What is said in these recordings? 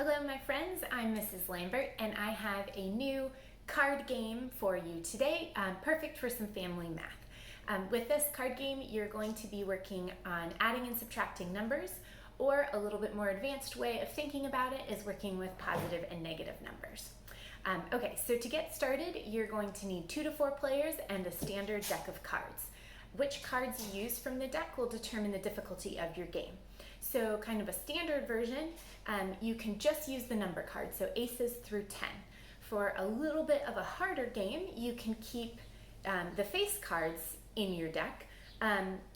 Hello, my friends. I'm Mrs. Lambert, and I have a new card game for you today, perfect for some family math. With this card game, you're going to be working on adding and subtracting numbers, or a little bit more advanced way of thinking about it is working with positive and negative numbers. Okay, so to get started, you're going to need 2 to 4 players and a standard deck of cards. Which cards you use from the deck will determine the difficulty of your game. So kind of a standard version, you can just use the number cards, so aces through 10. For a little bit of a harder game, you can keep the face cards in your deck.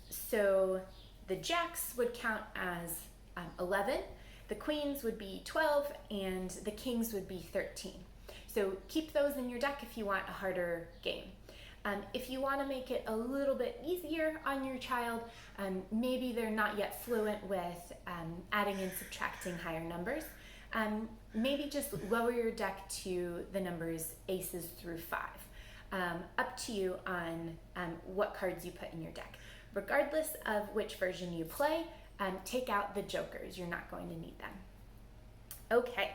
So the jacks would count as 11, the queens would be 12, and the kings would be 13. So keep those in your deck if you want a harder game. If you want to make it a little bit easier on your child, maybe they're not yet fluent with adding and subtracting higher numbers, maybe just lower your deck to the numbers aces through 5. Up to you on what cards you put in your deck. Regardless of which version you play, take out the jokers. You're not going to need them. Okay,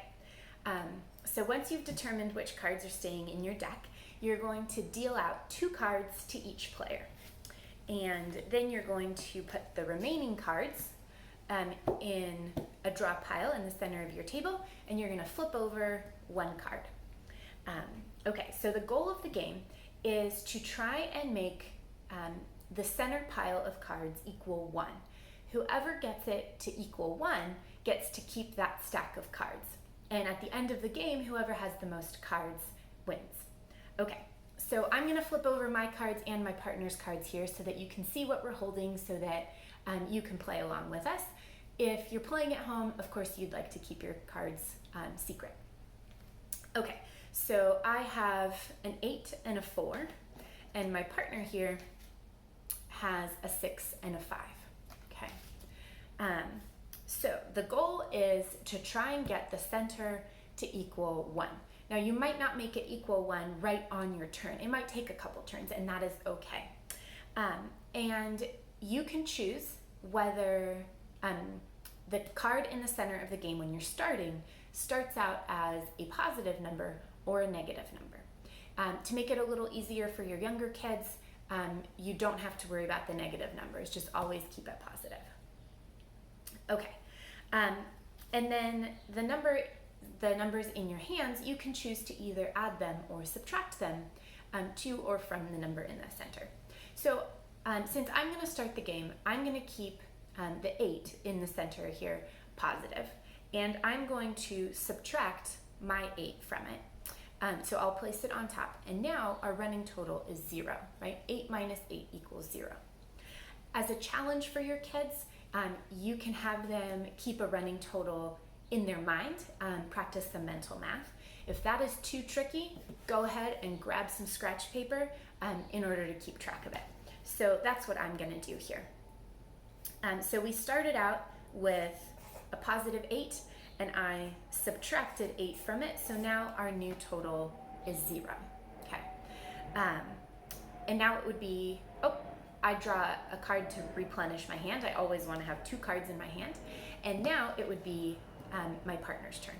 so once you've determined which cards are staying in your deck, you're going to deal out 2 cards to each player. And then you're going to put the remaining cards in a draw pile in the center of your table, and you're going to flip over 1 card. Okay, so the goal of the game is to try and make the center pile of cards equal 1. Whoever gets it to equal 1 gets to keep that stack of cards. And at the end of the game, whoever has the most cards wins. Okay, so I'm going to flip over my cards and my partner's cards here so that you can see what we're holding so that you can play along with us. If you're playing at home, of course, you'd like to keep your cards secret. Okay, so I have an 8 and a 4, and my partner here has a 6 and a 5. Okay, so the goal is to try and get the center to equal 1. Now, you might not make it equal 1 right on your turn. It might take a couple turns, and that is okay. And you can choose whether the card in the center of the game when you're starting starts out as a positive number or a negative number. To make it a little easier for your younger kids, you don't have to worry about the negative numbers. Just always keep it positive. Okay, and then the numbers in your hands, you can choose to either add them or subtract them to or from the number in the center. So since I'm going to start the game, I'm going to keep the 8 in the center here positive, and I'm going to subtract my 8 from it. So I'll place it on top, and now our running total is 0, right? 8 minus 8 equals 0. As a challenge for your kids, you can have them keep a running total in their mind, practice some mental math. If that is too tricky, go ahead and grab some scratch paper in order to keep track of it. So that's what I'm going to do here. So we started out with a positive 8, and I subtracted 8 from it, so now our new total is 0. Okay, and now it would be, I draw a card to replenish my hand. I always want to have 2 cards in my hand, and now it would be my partner's turn.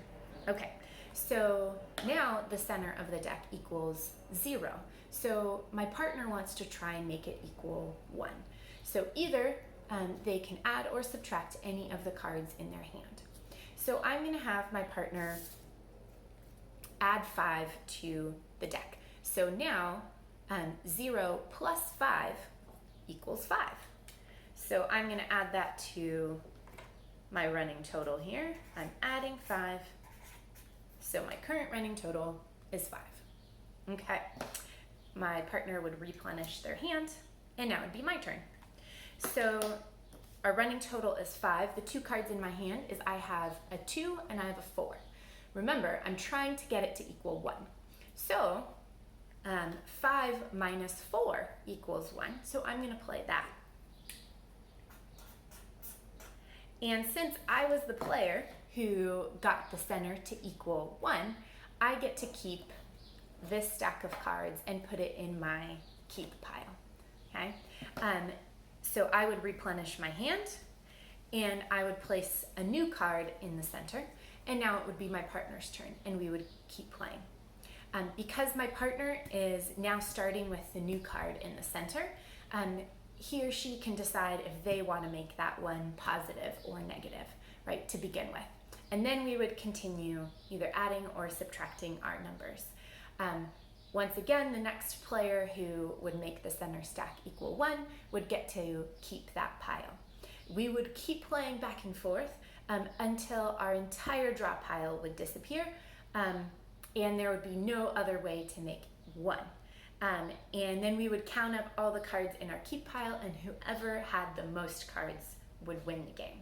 Okay, so now the center of the deck equals 0. So my partner wants to try and make it equal 1. So either they can add or subtract any of the cards in their hand. So I'm going to have my partner add 5 to the deck. So now 0 plus 5 equals 5. So I'm going to add that to my running total here. I'm adding 5, so my current running total is 5. Okay, my partner would replenish their hand, and now it'd be my turn. So our running total is 5. The 2 cards in my hand is I have a 2 and I have a 4. Remember, I'm trying to get it to equal 1. So 5 minus 4 equals 1, so I'm going to play that. And since I was the player who got the center to equal 1, I get to keep this stack of cards and put it in my keep pile. Okay, so I would replenish my hand, and I would place a new card in the center, and now it would be my partner's turn, and we would keep playing. Because my partner is now starting with the new card in the center, he or she can decide if they want to make that one positive or negative, right, to begin with. And then we would continue either adding or subtracting our numbers. Once again, the next player who would make the center stack equal 1 would get to keep that pile. We would keep playing back and forth until our entire draw pile would disappear, and there would be no other way to make 1. And then we would count up all the cards in our keep pile, and whoever had the most cards would win the game.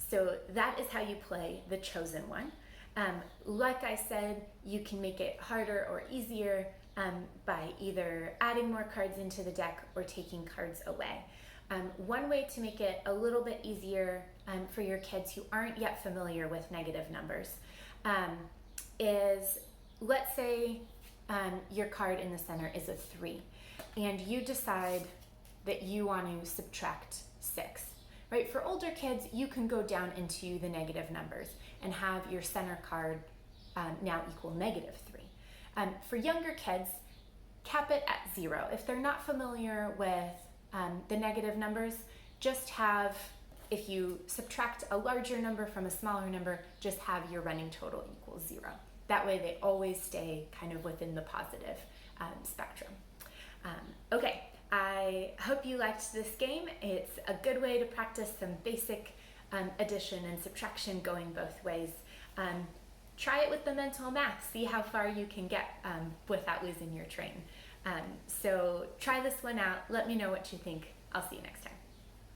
So that is how you play the chosen one. Like I said, you can make it harder or easier by either adding more cards into the deck or taking cards away. One way to make it a little bit easier for your kids who aren't yet familiar with negative numbers is, let's say your card in the center is a 3, and you decide that you want to subtract 6. Right? For older kids, you can go down into the negative numbers and have your center card now equal -3. For younger kids, cap it at 0. If they're not familiar with the negative numbers, just have, if you subtract a larger number from a smaller number, just have your running total equal 0. That way they always stay kind of within the positive spectrum. Okay. I hope you liked this game. It's a good way to practice some basic addition and subtraction going both ways. Try it with the mental math. See how far you can get without losing your train. So try this one out. Let me know what you think. I'll see you next time.